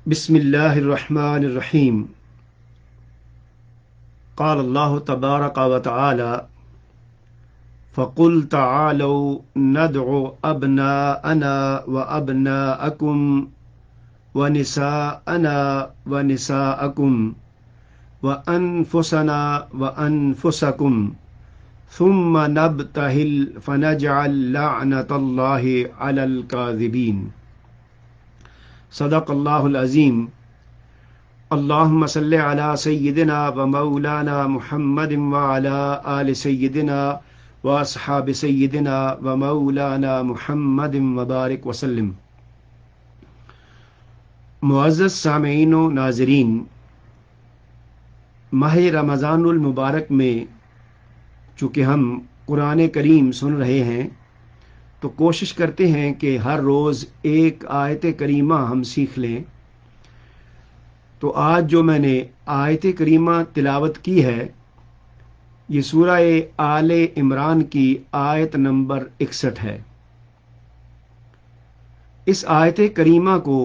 بسم اللہ الرحمن الرحیم قال اللہ تبارک و تعالی فقل تعالوا ندع ابناءنا وابناءکم ونساءنا ونساءکم وانفسنا وانفسکم ثم نبتہل فنجعل لعنت اللہ علی الکاذبین۔ صدق اللہ العظیم۔ اللہم صلی علی سیدنا و مولانا محمد وعلی آل سیدنا و اصحاب سیدنا و مولانا محمد وبارک وسلم۔ معزز سامعین و ناظرین، ماہ رمضان المبارک میں چونکہ ہم قرآن کریم سن رہے ہیں تو کوشش کرتے ہیں کہ ہر روز ایک آیت کریمہ ہم سیکھ لیں۔ تو آج جو میں نے آیت کریمہ تلاوت کی ہے یہ سورہ آل عمران کی آیت نمبر 61 ہے۔ اس آیت کریمہ کو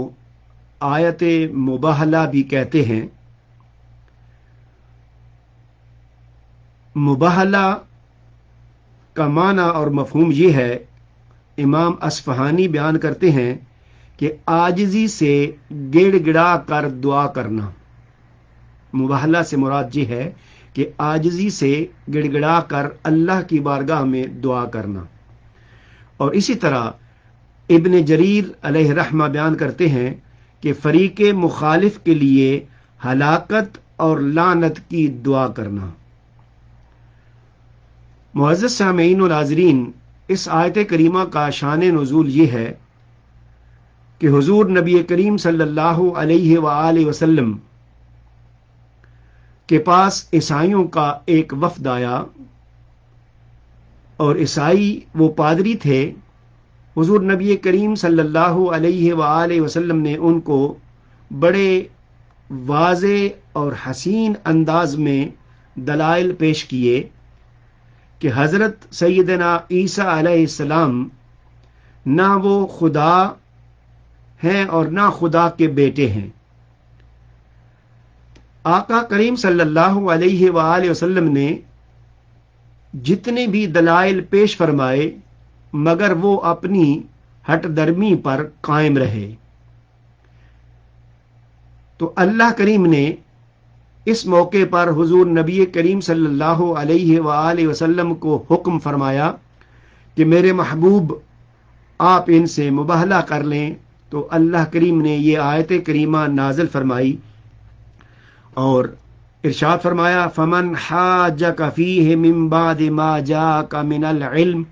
آیت مباہلہ بھی کہتے ہیں۔ مباہلہ کا معنی اور مفہوم یہ ہے، امام اصفہانی بیان کرتے ہیں کہ عاجزی سے گڑ گڑا کر دعا کرنا۔ مباہلہ سے مراد یہ ہے کہ عاجزی سے گڑ گڑا کر اللہ کی بارگاہ میں دعا کرنا۔ اور اسی طرح ابن جریر علیہ رحمہ بیان کرتے ہیں کہ فریق مخالف کے لیے ہلاکت اور لعنت کی دعا کرنا۔ معزز سامعین و ناظرین، اس آیت کریمہ کا شان نزول یہ ہے کہ حضور نبی کریم صلی اللہ علیہ وآلہ وسلم کے پاس عیسائیوں کا ایک وفد آیا، اور عیسائی وہ پادری تھے۔ حضور نبی کریم صلی اللہ علیہ وآلہ وسلم نے ان کو بڑے واضح اور حسین انداز میں دلائل پیش کیے کہ حضرت سیدنا عیسیٰ علیہ السلام نہ وہ خدا ہیں اور نہ خدا کے بیٹے ہیں۔ آقا کریم صلی اللہ علیہ وآلہ وسلم نے جتنے بھی دلائل پیش فرمائے مگر وہ اپنی ہٹ درمی پر قائم رہے۔ تو اللہ کریم نے اس موقع پر حضور نبی کریم صلی اللہ علیہ وآلہ وسلم کو حکم فرمایا کہ میرے محبوب آپ ان سے مباہلہ کر لیں۔ تو اللہ کریم نے یہ آیت کریمہ نازل فرمائی اور ارشاد فرمایا فَمَنْ حَاجَّكَ فِيهِ مِن بَعْدِ مَا جَاءَكَ مِنَ الْعِلْمِ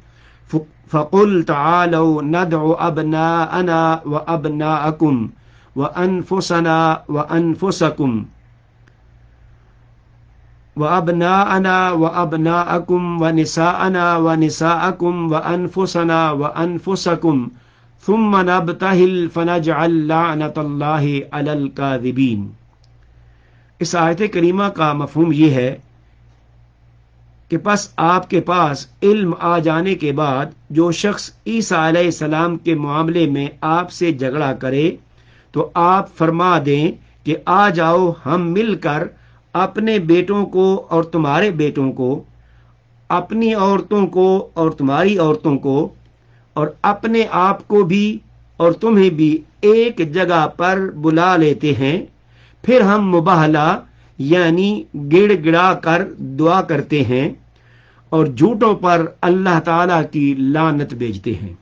فَقُلْ تَعَالَوْا نَدْعُ أَبْنَاءَنَا وَأَبْنَاءَكُمْ وَأَنفُسَنَا وَأَنفُسَكُمْ وَأَبْنَاءَنَا وَأَبْنَاءَكُمْ وَنِسَاءَنَا وَنِسَاءَكُمْ وَأَنفُسَنَا وَأَنفُسَكُمْ ثُمَّ نَبْتَهِلْ فَنَجْعَلْ لَعْنَتَ اللَّهِ عَلَى الْكَاذِبِينَ۔ اس آیت کریمہ کا مفہوم یہ ہے کہ پس آپ کے پاس علم آ جانے کے بعد جو شخص عیسیٰ علیہ السلام کے معاملے میں آپ سے جھگڑا کرے تو آپ فرما دیں کہ آ جاؤ ہم مل کر اپنے بیٹوں کو اور تمہارے بیٹوں کو، اپنی عورتوں کو اور تمہاری عورتوں کو، اور اپنے آپ کو بھی اور تمہیں بھی ایک جگہ پر بلا لیتے ہیں، پھر ہم مباہلہ یعنی گڑ گڑا کر دعا کرتے ہیں اور جھوٹوں پر اللہ تعالی کی لعنت بھیجتے ہیں۔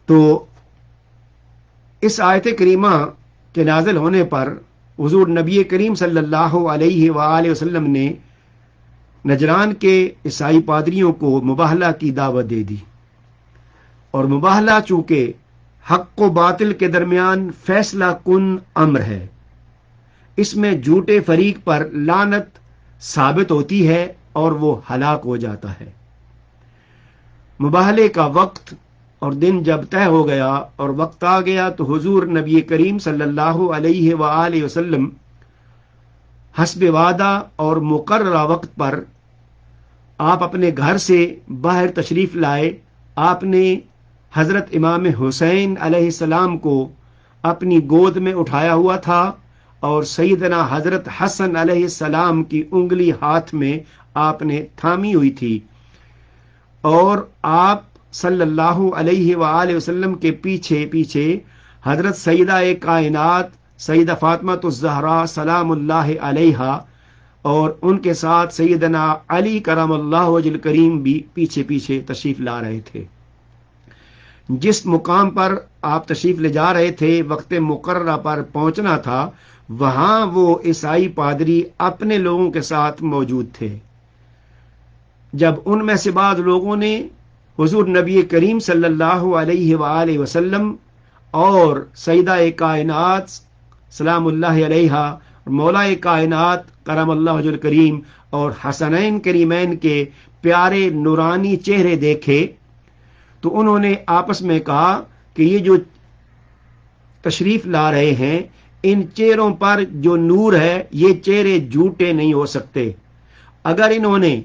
تو اس آیت کریمہ کے نازل ہونے پر حضور نبی کریم صلی اللہ علیہ وآلہ وسلم نے نجران کے عیسائی پادریوں کو مباہلہ کی دعوت دے دی، اور مباہلہ چونکہ حق و باطل کے درمیان فیصلہ کن امر ہے، اس میں جھوٹے فریق پر لعنت ثابت ہوتی ہے اور وہ ہلاک ہو جاتا ہے۔ مباہلے کا وقت اور دن جب طے ہو گیا اور وقت آ گیا تو حضور نبی کریم صلی اللہ علیہ وآلہ وسلم حسب وعدہ اور مقررہ وقت پر آپ اپنے گھر سے باہر تشریف لائے۔ آپ نے حضرت امام حسین علیہ السلام کو اپنی گود میں اٹھایا ہوا تھا اور سیدنا حضرت حسن علیہ السلام کی انگلی ہاتھ میں آپ نے تھامی ہوئی تھی، اور آپ صلی اللہ علیہ وآلہ وسلم کے پیچھے پیچھے حضرت سیدہ کائنات سیدہ فاطمہ الزہرا سلام اللہ علیہا اور ان کے ساتھ سیدنا علی کرم اللہ وجہ الکریم بھی پیچھے پیچھے تشریف لا رہے تھے۔ جس مقام پر آپ تشریف لے جا رہے تھے، وقت مقررہ پر پہنچنا تھا، وہاں وہ عیسائی پادری اپنے لوگوں کے ساتھ موجود تھے۔ جب ان میں سے بعض لوگوں نے حضور نبی کریم صلی اللہ علیہ وآلہ وسلم اور سیدہ کائنات سلام اللہ علیہا، مولا کائنات کرم اللہ وجہ الکریم اور حسنین کریمین کے پیارے نورانی چہرے دیکھے تو انہوں نے آپس میں کہا کہ یہ جو تشریف لا رہے ہیں، ان چہروں پر جو نور ہے، یہ چہرے جھوٹے نہیں ہو سکتے۔ اگر انہوں نے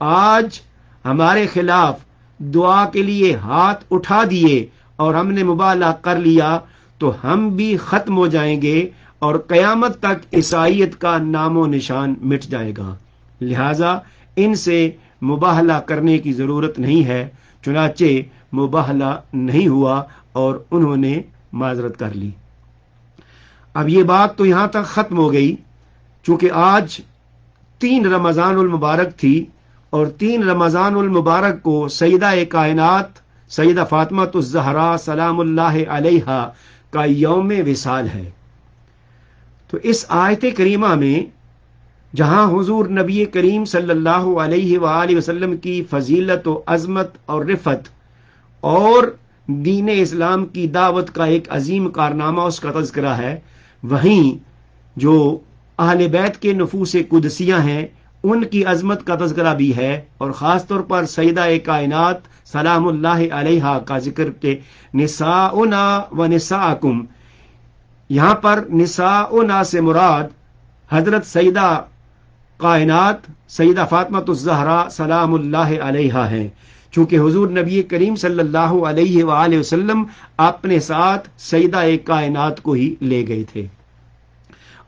آج ہمارے خلاف دعا کے لیے ہاتھ اٹھا دیے اور ہم نے مبالغہ کر لیا تو ہم بھی ختم ہو جائیں گے اور قیامت تک عیسائیت کا نام و نشان مٹ جائے گا، لہذا ان سے مباہلہ کرنے کی ضرورت نہیں ہے۔ چنانچہ مباہلہ نہیں ہوا اور انہوں نے معذرت کر لی۔ اب یہ بات تو یہاں تک ختم ہو گئی، چونکہ آج 3 رمضان المبارک تھی اور 3 رمضان المبارک کو سیدہ کائنات سیدہ فاطمہ الزہرا سلام اللہ علیہا کا یوم وصال ہے۔ تو اس آیت کریمہ میں جہاں حضور نبی کریم صلی اللہ علیہ وآلہ وسلم کی فضیلت و عظمت اور رفت اور دین اسلام کی دعوت کا ایک عظیم کارنامہ اس کا تذکرہ ہے، وہیں جو اہل بیت کے نفوس قدسیہ ہیں ان کی عظمت کا تذکرہ بھی ہے، اور خاص طور پر سیدہ کائنات سلام اللہ علیہا کا ذکر کہ نساؤنا و نساءکم، یہاں پر نساؤنا سے مراد حضرت سیدہ کائنات سیدہ فاطمہ الزہرا سلام اللہ علیہا ہیں، چونکہ حضور نبی کریم صلی اللہ علیہ وآلہ وسلم اپنے ساتھ سیدہ کائنات کو ہی لے گئے تھے،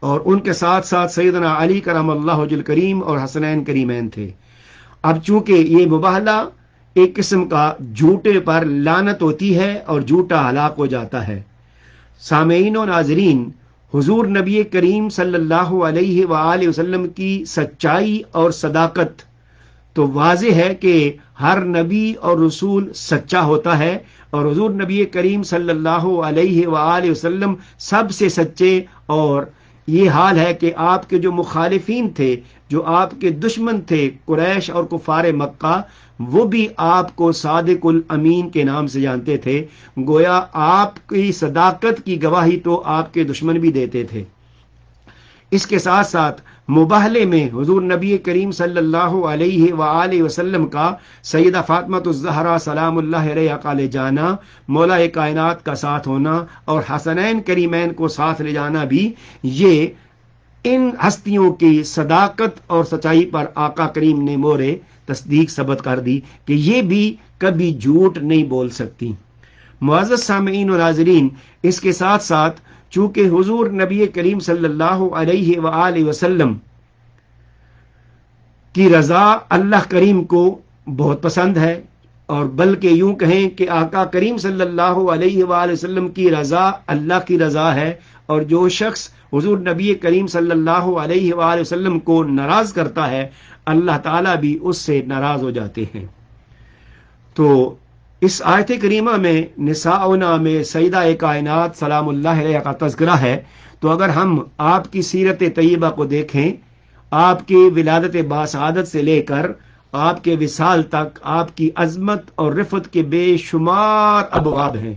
اور ان کے ساتھ ساتھ سیدنا علی کرم اللہ وجہ الکریم اور حسنین کریمین تھے۔ اب چونکہ یہ مباہلہ ایک قسم کا جھوٹے پر لعنت ہوتی ہے اور جھوٹا ہلاک ہو جاتا ہے۔ سامعین و ناظرین، حضور نبی کریم صلی اللہ علیہ وآلہ وسلم کی سچائی اور صداقت تو واضح ہے کہ ہر نبی اور رسول سچا ہوتا ہے، اور حضور نبی کریم صلی اللہ علیہ وآلہ وسلم سب سے سچے، اور یہ حال ہے کہ آپ کے جو مخالفین تھے، جو آپ کے دشمن تھے قریش اور کفار مکہ، وہ بھی آپ کو صادق الامین کے نام سے جانتے تھے، گویا آپ کی صداقت کی گواہی تو آپ کے دشمن بھی دیتے تھے۔ اس کے ساتھ ساتھ مباہلے میں حضور نبی کریم صلی اللہ علیہ وآلہ وسلم کا سیدہ فاطمہ الزہرا سلام اللہ علیہا کا لے جانا، مولا کائنات کا ساتھ ہونا اور حسنین کریمین کو ساتھ لے جانا بھی، یہ ان ہستیوں کی صداقت اور سچائی پر آقا کریم نے مورے تصدیق ثبت کر دی کہ یہ بھی کبھی جھوٹ نہیں بول سکتی۔ معزز سامعین و ناظرین، اس کے ساتھ ساتھ چونکہ حضور نبی کریم صلی اللہ علیہ وآلہ وسلم کی رضا اللہ کریم کو بہت پسند ہے، اور بلکہ یوں کہیں کہ آقا کریم صلی اللہ علیہ وآلہ وسلم کی رضا اللہ کی رضا ہے، اور جو شخص حضور نبی کریم صلی اللہ علیہ وآلہ وسلم کو ناراض کرتا ہے، اللہ تعالیٰ بھی اس سے ناراض ہو جاتے ہیں۔ تو اس آیت کریمہ میں نساؤنا میں سیدہ کائنات سلام اللہ علیہ کا تذکرہ ہے، تو اگر ہم آپ کی سیرت طیبہ کو دیکھیں، آپ کی ولادت باسعادت سے لے کر آپ کے وصال تک آپ کی عظمت اور رفت کے بے شمار ابواب ہیں۔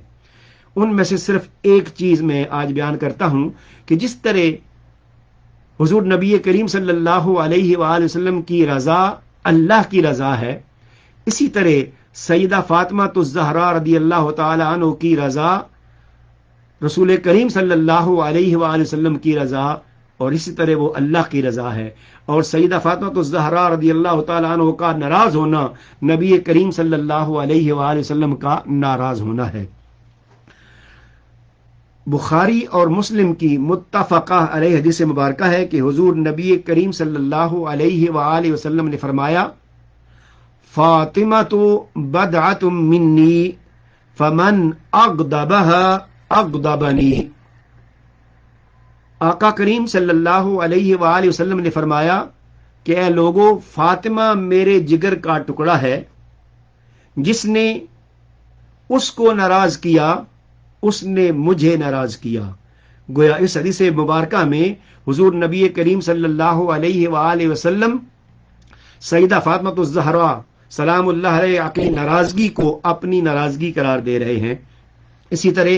ان میں سے صرف ایک چیز میں آج بیان کرتا ہوں کہ جس طرح حضور نبی کریم صلی اللہ علیہ وآلہ وسلم کی رضا اللہ کی رضا ہے، اسی طرح سیدہ فاطمہ الزہرا رضی اللہ تعالی عنہ کی رضا رسول کریم صلی اللہ علیہ وآلہ وسلم کی رضا اور اسی طرح وہ اللہ کی رضا ہے۔ اور سیدہ فاطمہ الزہرا رضی اللہ تعالیٰ عنہ کا ناراض ہونا نبی کریم صلی اللہ علیہ وآلہ وسلم کا ناراض ہونا ہے۔ بخاری اور مسلم کی متفقہ علیہ حدیث مبارکہ ہے کہ حضور نبی کریم صلی اللہ علیہ وآلہ وسلم نے فرمایا، فاطمۃ بدعۃ منی فمن اغضبها اغضبنی۔ آقا کریم صلی اللہ علیہ وآلہ وسلم نے فرمایا کہ اے لوگو، فاطمہ میرے جگر کا ٹکڑا ہے، جس نے اس کو ناراض کیا اس نے مجھے ناراض کیا۔ گویا اس حدیث مبارکہ میں حضور نبی کریم صلی اللہ علیہ وآلہ وسلم سیدہ فاطمہ الزہرا سلام اللہ علیہ کی ناراضگی کو اپنی ناراضگی قرار دے رہے ہیں۔ اسی طرح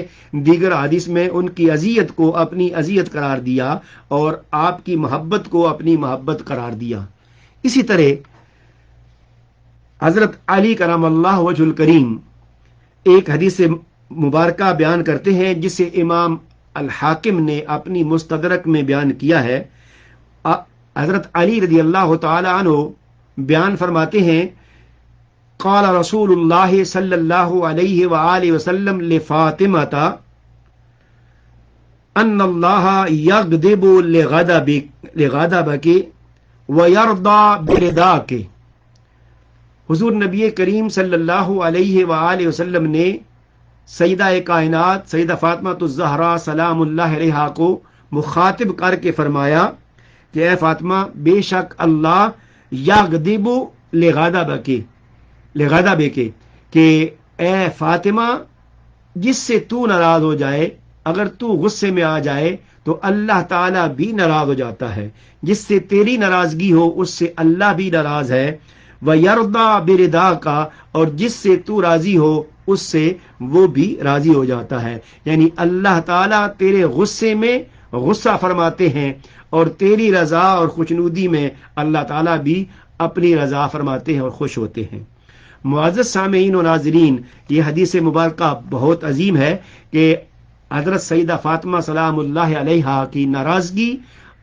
دیگر حدیث میں ان کی اذیت کو اپنی اذیت قرار دیا اور آپ کی محبت کو اپنی محبت قرار دیا۔ اسی طرح حضرت علی کرم اللہ وجہ الکریم ایک حدیث مبارکہ بیان کرتے ہیں جسے امام الحاکم نے اپنی مستدرک میں بیان کیا ہے۔ حضرت علی رضی اللہ تعالی عنہ بیان فرماتے ہیں، قال رسول اللہ صلی اللہ علیہ وآلہ وسلم لفاطمۃ ان اللہ یغضب لغضبک ویرضی برضاک۔ حضور نبی کریم صلی اللہ علیہ وآلہ وسلم نے سیدہ کائنات سیدہ فاطمہ الزہرا سلام اللہ علیہا کو مخاطب کر کے فرمایا کہ اے فاطمہ، بے شک اللہ یغضب لغضبک کہ اے فاطمہ، جس سے تو ناراض ہو جائے، اگر تو غصے میں آ جائے تو اللہ تعالیٰ بھی ناراض ہو جاتا ہے۔ جس سے تیری ناراضگی ہو اس سے اللہ بھی ناراض ہے۔ وَيَرْضَى بِرِضَاكَ، اور جس سے تو راضی ہو اس سے وہ بھی راضی ہو جاتا ہے۔ یعنی اللہ تعالیٰ تیرے غصے میں غصہ فرماتے ہیں اور تیری رضا اور خوشنودی میں اللہ تعالیٰ بھی اپنی رضا فرماتے ہیں اور خوش ہوتے ہیں۔ معزز سامعین و ناظرین، یہ حدیث مبارکہ بہت عظیم ہے کہ حضرت سیدہ فاطمہ سلام اللہ علیہا کی ناراضگی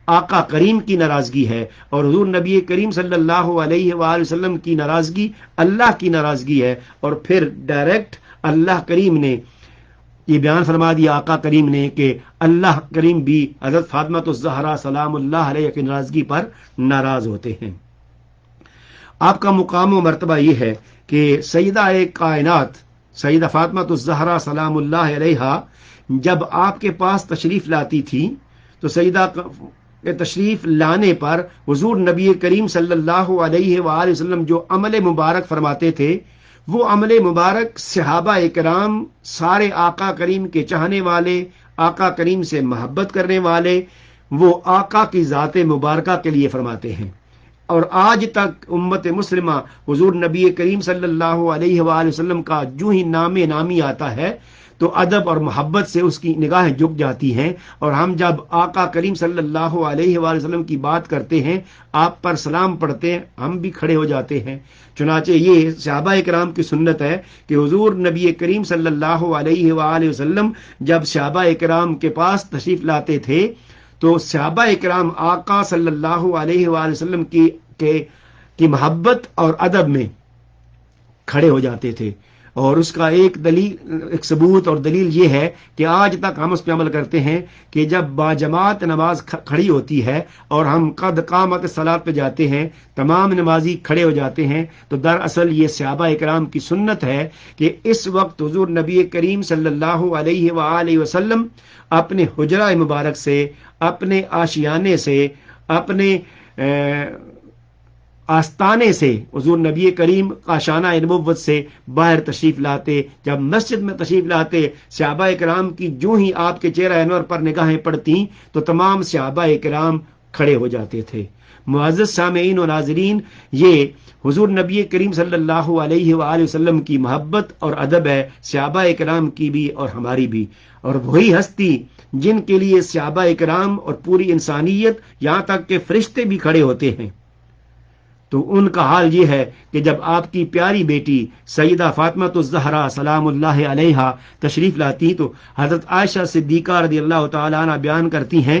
آقا کریم کی ناراضگی ہے، اور حضور نبی کریم صلی اللہ علیہ وآلہ وسلم کی ناراضگی اللہ کی ناراضگی ہے۔ اور پھر ڈائریکٹ اللہ کریم نے یہ بیان فرما دیا آقا کریم نے کہ اللہ کریم بھی حضرت فاطمہ الزہرا سلام اللہ علیہ کی ناراضگی پر ناراض ہوتے ہیں۔ آپ کا مقام و مرتبہ یہ ہے کہ سیدہ کائنات سیدہ فاطمہ الزہرا سلام اللہ علیہا جب آپ کے پاس تشریف لاتی تھی تو سیدہ کے تشریف لانے پر حضور نبی کریم صلی اللہ علیہ وآلہ وسلم جو عمل مبارک فرماتے تھے، وہ عمل مبارک صحابہ کرام سارے آقا کریم کے چاہنے والے، آقا کریم سے محبت کرنے والے، وہ آقا کی ذات مبارکہ کے لیے فرماتے ہیں۔ اور آج تک امت مسلمہ حضور نبی کریم صلی اللہ علیہ وآلہ وسلم کا جو ہی نامی آتا ہے تو ادب اور محبت سے اس کی نگاہیں جھک جاتی ہیں، اور ہم جب آقا کریم صلی اللہ علیہ وآلہ وسلم کی بات کرتے ہیں، آپ پر سلام پڑھتے ہیں، ہم بھی کھڑے ہو جاتے ہیں۔ چنانچہ یہ صحابہ کرام کی سنت ہے کہ حضور نبی کریم صلی اللہ علیہ وآلہ وسلم جب صحابہ کرام کے پاس تشریف لاتے تھے تو صحابہ کرام آقا صلی اللہ علیہ وآلہ وسلم کی محبت اور ادب میں کھڑے ہو جاتے تھے۔ اور اس کا ایک ثبوت اور دلیل یہ ہے کہ آج تک ہم اس پہ عمل کرتے ہیں کہ جب باجماعت نماز کھڑی ہوتی ہے اور ہم قد قامت صلاۃ پہ جاتے ہیں، تمام نمازی کھڑے ہو جاتے ہیں، تو دراصل یہ صحابہ کرام کی سنت ہے کہ اس وقت حضور نبی کریم صلی اللہ علیہ وآلہ وسلم اپنے حجرہ مبارک سے، اپنے آشیانے سے، اپنے آستانے سے، حضور نبی کریم کاشانہ نبوت سے باہر تشریف لاتے۔ جب مسجد میں تشریف لاتے، صحابہ کرام کی جو ہی آپ کے چہرہ انور پر نگاہیں پڑتی تو تمام صحابہ کرام کھڑے ہو جاتے تھے۔ معزز سامعین و ناظرین، یہ حضور نبی کریم صلی اللہ علیہ وآلہ وسلم کی محبت اور ادب ہے، صحابہ کرام کی بھی اور ہماری بھی۔ اور وہی ہستی جن کے لیے صحابہ کرام اور پوری انسانیت یہاں تک کہ فرشتے بھی کھڑے ہوتے ہیں، تو ان کا حال یہ ہے کہ جب آپ کی پیاری بیٹی سیدہ فاطمہ الزہرا سلام اللہ علیہا تشریف لاتی تو حضرت عائشہ صدیقہ رضی اللہ تعالیٰ عنہ بیان کرتی ہیں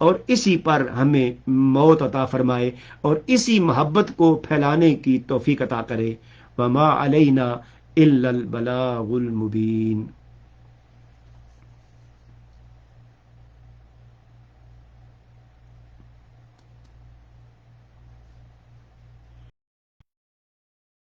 اور اسی پر ہمیں موت عطا فرمائے اور اسی محبت کو پھیلانے کی توفیق عطا کرے۔ وما علینا الا البلاغ المبین۔